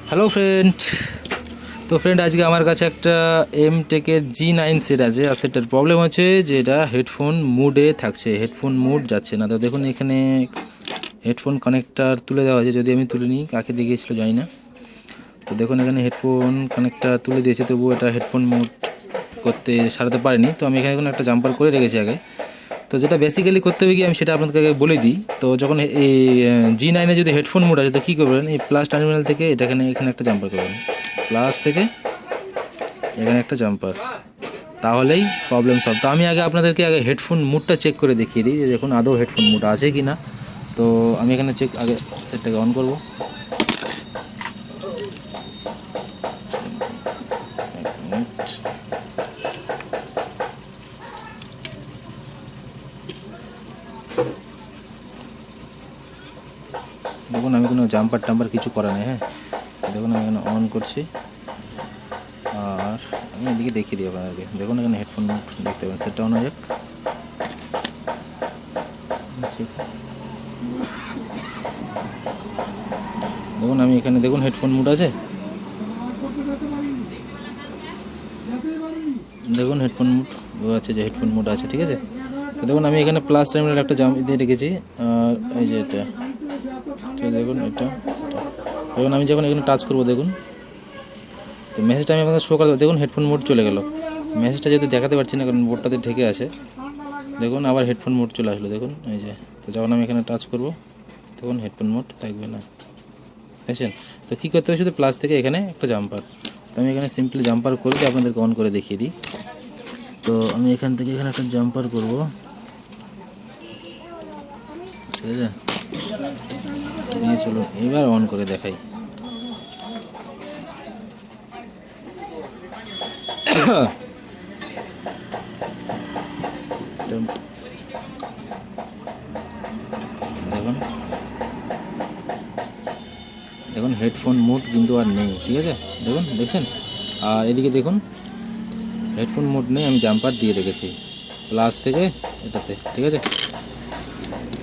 Hello friend, তো friend আজকে আমার কাছে একটা এমটেকের G9 সেট আছে। আর সেটার প্রবলেম হচ্ছে যে এটা হেডফোন মুডে থাকছে, হেডফোন মুড যাচ্ছে না। তো দেখুন এখানে হেডফোন কানেক্টার তুলে দেওয়া আছে, যদি আমি তুলে নিই, কাকে দেখিয়েছিল জানি না। তো দেখুন এখানে হেডফোন কানেক্টার তুলে দিয়েছে, তবুও এটা হেডফোন মুড করতে সারাতে পারিনি। তো আমি এখানে একটা জাম্পার করে রেখেছি আগে। তো যেটা বেসিক্যালি করতে হবে কি আমি সেটা আপনাদেরকে আগে বলে দিই। তো যখন এই G9 যদি হেডফোন মোড আছে তো কী করবেন, এই প্লাস টার্মিনাল থেকে এখানে একটা জাম্পার করবেন, প্লাস থেকে এখানে একটা জাম্পার, তাহলেই প্রবলেম সলভ। তো আমি আগে আপনাদেরকে আগে হেডফোন মুডটা চেক করে দেখিয়ে দিই যে দেখুন আদৌ হেডফোন মুড আছে কি না। তো আমি এখানে আগে সেটটাকে অন করব। দেখুন আমি কোনো জাম্পার টাম্পার কিছু করা নেই। হ্যাঁ, দেখুন আমি এখানে অন করছি, আর আমি এদিকে দেখিয়ে দিই আপনাদেরকে। দেখুন এখানে হেডফোন মুড দেখতে পাবেন, সেটটা অন হয়ে যাক। দেখুন আমি এখানে দেখুন হেডফোন মুড আছে, দেখুন হেডফোন মুড আছে, যে হেডফোন মুড আছে, ঠিক আছে। তো দেখুন আমি এখানে প্লাস টার্মিনাল একটা দিয়ে রেখেছি, আর এই যে এটা, ঠিক আছে। দেখুন এটা, দেখুন আমি যখন এখানে টাচ করবো দেখুন, তো মেসেজটা আমি আপনাদের শো করে দেবো। দেখুন হেডফোন মোড চলে গেল। মেসেজটা যেহেতু দেখাতে পারছি না কারণ বোর্ডটাতে ঢেকে আছে। দেখুন আবার হেডফোন মোড চলে আসলো, দেখুন এই যে। তো যখন আমি এখানে টাচ করব তখন হেডফোন মোড থাকবে না, দেখছেন। তো কী করতে হবে, শুধু প্লাস থেকে এখানে একটা জাম্পার। তো আমি এখানে সিম্পলি জাম্পার করে আপনাদেরকে অন করে দেখিয়ে দিই। তো আমি এখান থেকে এখানে একটা জাম্পার করব, ঠিক আছে। নিয়ে চলুন এবার অন করে দেখাই। দেখুন দেখুন হেডফোন মোড কিন্তু আর নেই, ঠিক আছে। দেখুন, দেখছেন। আর এদিকে দেখুন হেডফোন মোড নেই, আমি জাম্পার দিয়ে রেখেছি প্লাস থেকে এটাতে, ঠিক আছে।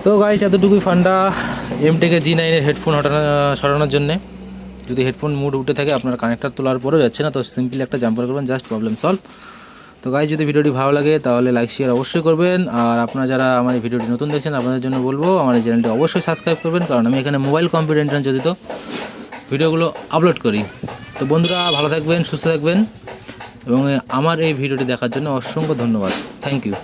তো গাইস এতটুকুই ফান্ডা এমটেকের G9 হেডফোন সরানোর জন্যে। যদি হেডফোন মুড উঠে থাকে, আপনার কানেক্টার তোলার পরেও যাচ্ছে না, তো সিম্পলি একটা জাম্পার করবেন, জাস্ট প্রবলেম সলভ। তো গাইস যদি ভিডিওটি ভালো লাগে তাহলে লাইক শেয়ার অবশ্যই করবেন। আর আপনারা যারা আমার এই ভিডিওটি নতুন দেখছেন আপনাদের জন্য বলবো আমার এই চ্যানেলটি অবশ্যই সাবস্ক্রাইব করবেন, কারণ আমি এখানে মোবাইল কম্পিউটার ইন্টারনেট জড়িত ভিডিওগুলো আপলোড করি। তো বন্ধুরা ভালো থাকবেন, সুস্থ থাকবেন, এবং আমার এই ভিডিওটি দেখার জন্য অসংখ্য ধন্যবাদ। Thank you.